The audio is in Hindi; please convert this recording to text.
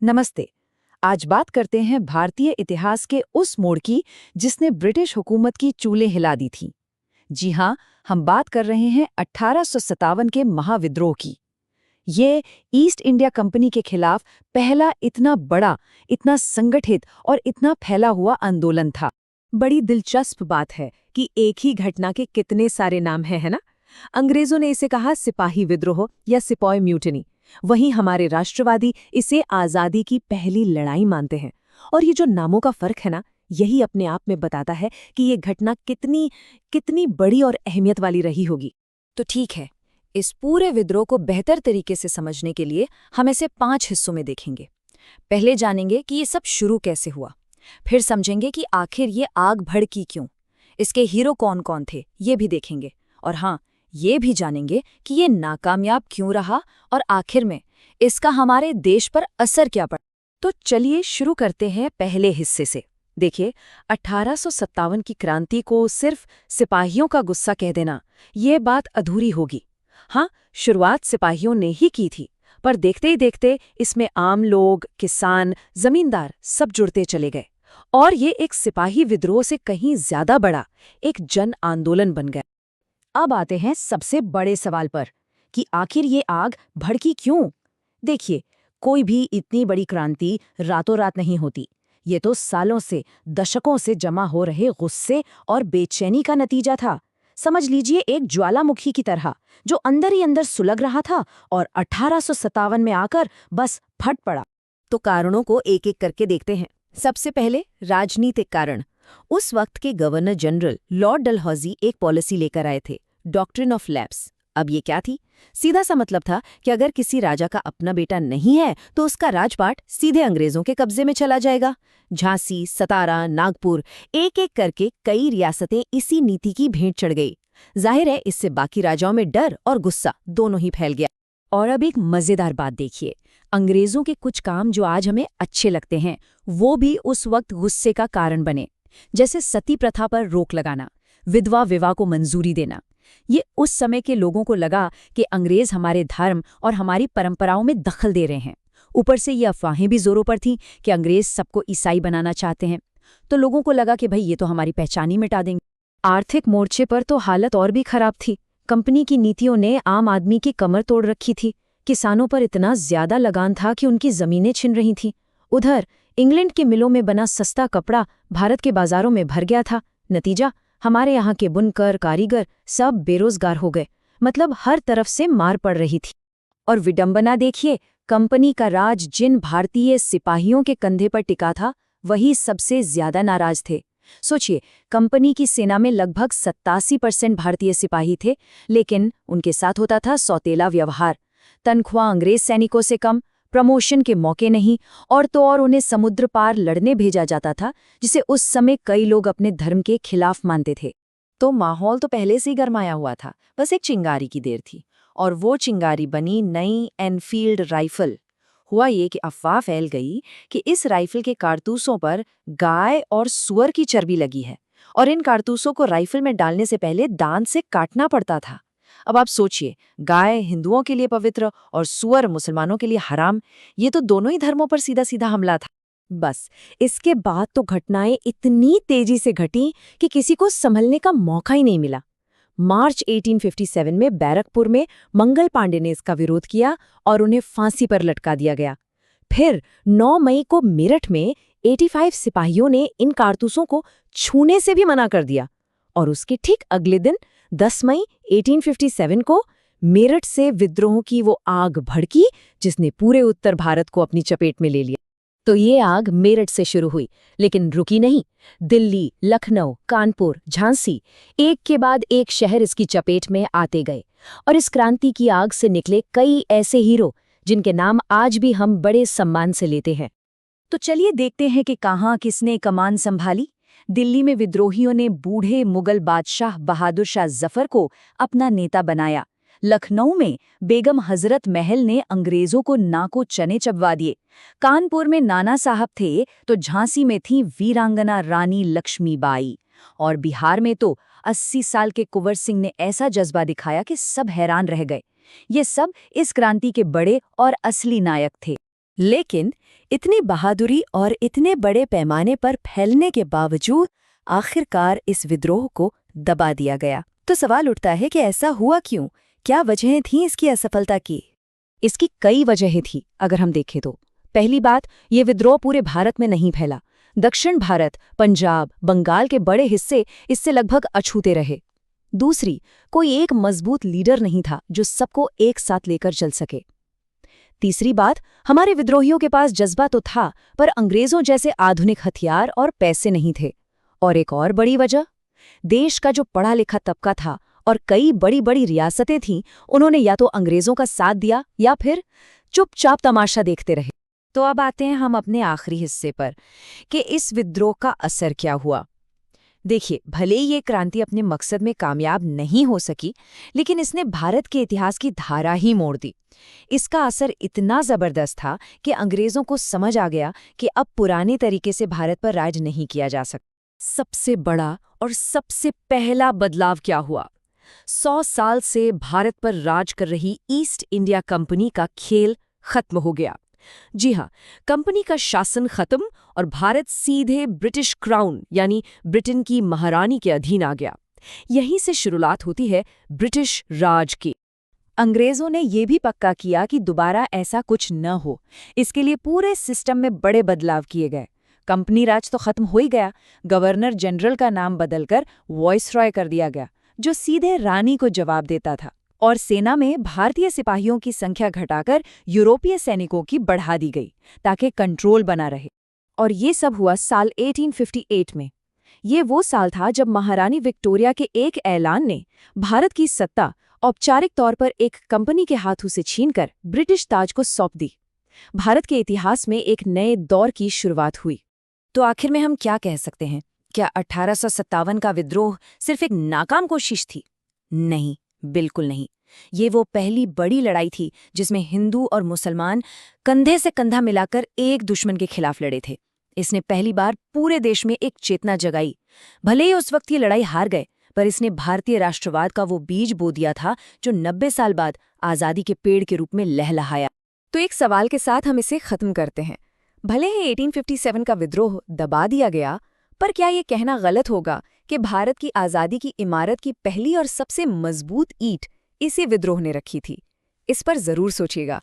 नमस्ते। आज बात करते हैं भारतीय इतिहास के उस मोड़ की जिसने ब्रिटिश हुकूमत की चूलें हिला दी थी। जी हाँ, हम बात कर रहे हैं 1857 के महाविद्रोह की। ये ईस्ट इंडिया कंपनी के खिलाफ पहला इतना बड़ा, इतना संगठित और इतना फैला हुआ आंदोलन था। बड़ी दिलचस्प बात है कि एक ही घटना के कितने सारे नाम हैं, है ना? अंग्रेजों ने इसे कहा सिपाही विद्रोह या सिपॉय म्यूटिनी। वहीं हमारे राष्ट्रवादी इसे आज़ादी की पहली लड़ाई मानते हैं। और ये जो नामों का फर्क है ना, यही अपने आप में बताता है कि ये घटना कितनी कितनी बड़ी और अहमियत वाली रही होगी। तो ठीक है, इस पूरे विद्रोह को बेहतर तरीके से समझने के लिए हम इसे 5 हिस्सों में देखेंगे। पहले जानेंगे कि ये सब शुरू कैसे हुआ, फिर समझेंगे कि आखिर ये आग भड़की क्यों, इसके हीरो कौन कौन थे ये भी देखेंगे, और हाँ, ये भी जानेंगे कि ये नाकामयाब क्यों रहा और आखिर में इसका हमारे देश पर असर क्या पड़ा। तो चलिए शुरू करते हैं पहले हिस्से से। देखिए, 1857 की क्रांति को सिर्फ सिपाहियों का गुस्सा कह देना, ये बात अधूरी होगी। हाँ, शुरुआत सिपाहियों ने ही की थी, पर देखते ही देखते इसमें आम लोग, किसान, जमींदार सब जुड़ते चले गए और ये एक सिपाही विद्रोह से कहीं ज्यादा बड़ा एक जन आंदोलन बन गया। अब आते हैं सबसे बड़े सवाल पर कि आखिर ये आग भड़की क्यों। देखिए, कोई भी इतनी बड़ी क्रांति रातों रात नहीं होती। ये तो सालों से, दशकों से जमा हो रहे गुस्से और बेचैनी का नतीजा था। समझ लीजिए एक ज्वालामुखी की तरह जो अंदर ही अंदर सुलग रहा था और 1857 में आकर बस फट पड़ा। तो कारणों को एक एक करके देखते हैं। सबसे पहले राजनीतिक कारण। उस वक्त के गवर्नर जनरल लॉर्ड डलहौजी एक पॉलिसी लेकर आए थे, डॉक्ट्रिन ऑफ लैप्स। अब ये क्या थी? सीधा सा मतलब था कि अगर किसी राजा का अपना बेटा नहीं है तो उसका राजपाट सीधे अंग्रेजों के कब्जे में चला जाएगा। झांसी, सतारा, नागपुर, एक एक करके कई रियासतें इसी नीति की भेंट चढ़ गई। जाहिर है इससे बाकी राजाओं में डर और गुस्सा दोनों ही फैल गया। और अब एक मजेदार बात देखिए, अंग्रेजों के कुछ काम जो आज हमें अच्छे लगते हैं वो भी उस वक्त गुस्से का कारण बने। जैसे सती प्रथा पर रोक लगाना, विधवा विवाह को मंजूरी देना। ये उस समय के लोगों को लगा कि अंग्रेज हमारे धर्म और हमारी परंपराओं में दखल दे रहे हैं। ऊपर से ये अफवाहें भी जोरों पर थीं कि अंग्रेज सबको ईसाई बनाना चाहते हैं। तो लोगों को लगा कि भाई ये तो हमारी पहचान ही मिटा देंगे। आर्थिक मोर्चे पर तो हालत और भी खराब थी। कंपनी की नीतियों ने आम आदमी की कमर तोड़ रखी थी। किसानों पर इतना ज्यादा लगान था कि उनकी जमीनें छिन रही थीं। उधर इंग्लैंड के मिलों में बना सस्ता कपड़ा भारत के बाजारों में भर गया था। नतीजा, हमारे यहाँ के बुनकर, कारीगर सब बेरोजगार हो गए। मतलब हर तरफ से मार पड़ रही थी। और विडंबना देखिए, कंपनी का राज जिन भारतीय सिपाहियों के कंधे पर टिका था वही सबसे ज्यादा नाराज थे। सोचिए, कंपनी की सेना में लगभग 87% भारतीय सिपाही थे, लेकिन उनके साथ होता था सौतेला व्यवहार। तनख्वाह अंग्रेज सैनिकों से कम, प्रमोशन के मौके नहीं, और तो और उन्हें समुद्र पार लड़ने भेजा जाता था, जिसे उस समय कई लोग अपने धर्म के खिलाफ मानते थे। तो माहौल तो पहले से ही गरमाया हुआ था, बस एक चिंगारी की देर थी। और वो चिंगारी बनी नई एनफील्ड राइफल। हुआ ये कि अफवाह फैल गई कि इस राइफल के कारतूसों पर गाय और सुअर की चर्बी लगी है, और इन कारतूसों को राइफल में डालने से पहले दांत से काटना पड़ता था। अब आप सोचिए, गाय हिंदुओं के लिए पवित्र और सुअर मुसलमानों के लिए हराम। ये तो दोनों ही धर्मों पर सीधा सीधा हमला था। बस इसके बाद तो घटनाएं इतनी तेजी से घटीं कि किसी को संभलने का मौका ही नहीं मिला। मार्च 1857 में बैरकपुर में मंगल पांडे ने इसका विरोध किया और उन्हें फांसी पर लटका दिया गया। फिर 9 मई को मेरठ में 85 सिपाहियों ने इन कारतूसों को छूने से भी मना कर दिया। और उसके ठीक अगले दिन 10 मई 1857 को मेरठ से विद्रोह की वो आग भड़की जिसने पूरे उत्तर भारत को अपनी चपेट में ले लिया। तो ये आग मेरठ से शुरू हुई, लेकिन रुकी नहीं। दिल्ली, लखनऊ, कानपुर, झांसी, एक के बाद एक शहर इसकी चपेट में आते गए। और इस क्रांति की आग से निकले कई ऐसे हीरो जिनके नाम आज भी हम बड़े सम्मान से लेते हैं। तो चलिए देखते हैं कि कहाँ किसने कमान संभाली। दिल्ली में विद्रोहियों ने बूढ़े मुगल बादशाह बहादुर शाह जफर को अपना नेता बनाया। लखनऊ में बेगम हजरत महल ने अंग्रेजों को नाको चने चबवा दिए। कानपुर में नाना साहब थे तो झांसी में थी वीरांगना रानी लक्ष्मीबाई। और बिहार में तो 80 साल के कुंवर सिंह ने ऐसा जज्बा दिखाया कि सब हैरान रह गए। ये सब इस क्रांति के बड़े और असली नायक थे। लेकिन इतनी बहादुरी और इतने बड़े पैमाने पर फैलने के बावजूद आखिरकार इस विद्रोह को दबा दिया गया। तो सवाल उठता है कि ऐसा हुआ क्यों? क्या वजहें थीं इसकी असफलता की? इसकी कई वजहें थी अगर हम देखें तो। पहली बात, ये विद्रोह पूरे भारत में नहीं फैला। दक्षिण भारत, पंजाब, बंगाल के बड़े हिस्से इससे लगभग अछूते रहे। दूसरी, कोई एक मजबूत लीडर नहीं था जो सबको एक साथ लेकर चल सके। तीसरी बात, हमारे विद्रोहियों के पास जज्बा तो था, पर अंग्रेजों जैसे आधुनिक हथियार और पैसे नहीं थे। और एक और बड़ी वजह, देश का जो पढ़ा लिखा तबका था और कई बड़ी बड़ी रियासतें थीं, उन्होंने या तो अंग्रेजों का साथ दिया या फिर चुपचाप तमाशा देखते रहे। तो अब आते हैं हम अपने आखिरी हिस्से पर कि इस विद्रोह का असर क्या हुआ। देखिए, भले ही ये क्रांति अपने मकसद में कामयाब नहीं हो सकी, लेकिन इसने भारत के इतिहास की धारा ही मोड़ दी। इसका असर इतना जबरदस्त था कि अंग्रेजों को समझ आ गया कि अब पुराने तरीके से भारत पर राज नहीं किया जा सकता। सबसे बड़ा और सबसे पहला बदलाव क्या हुआ? 100 साल से भारत पर राज कर रही ईस्ट इंडिया कंपनी का खेल खत्म हो गया। जी हाँ, कंपनी का शासन खत्म और भारत सीधे ब्रिटिश क्राउन यानी ब्रिटेन की महारानी के अधीन आ गया। यहीं से शुरुआत होती है ब्रिटिश राज की। अंग्रेजों ने यह भी पक्का किया कि दोबारा ऐसा कुछ न हो। इसके लिए पूरे सिस्टम में बड़े बदलाव किए गए। कंपनी राज तो खत्म हो ही गया, गवर्नर जनरल का नाम बदलकर वॉइसरॉय कर दिया गया, जो सीधे रानी को जवाब देता था। और सेना में भारतीय सिपाहियों की संख्या घटाकर यूरोपीय सैनिकों की बढ़ा दी गई ताकि कंट्रोल बना रहे। और ये सब हुआ साल 1858 में। ये वो साल था जब महारानी विक्टोरिया के एक ऐलान ने भारत की सत्ता औपचारिक तौर पर एक कंपनी के हाथों से छीनकर ब्रिटिश ताज को सौंप दी। भारत के इतिहास में एक नए दौर की शुरुआत हुई। तो आखिर में हम क्या कह सकते हैं? क्या 1857 का विद्रोह सिर्फ एक नाकाम कोशिश थी? नहीं, बिल्कुल नहीं। ये वो पहली बड़ी लड़ाई थी जिसमें हिंदू और मुसलमान कंधे से कंधा मिलाकर एक दुश्मन के खिलाफ लड़े थे। इसने पहली बार पूरे देश में एक चेतना जगाई। भले ही उस वक्त ये लड़ाई हार गए, पर इसने भारतीय राष्ट्रवाद का वो बीज बो दिया था जो 90 साल बाद आज़ादी के पेड़ के रूप में लहलहाया। तो एक सवाल के साथ हम इसे खत्म करते हैं। भले ही 1857 का विद्रोह दबा दिया गया, पर क्या ये कहना गलत होगा कि भारत की आज़ादी की इमारत की पहली और सबसे मजबूत ईंट इसी विद्रोह ने रखी थी? इस पर जरूर सोचिएगा।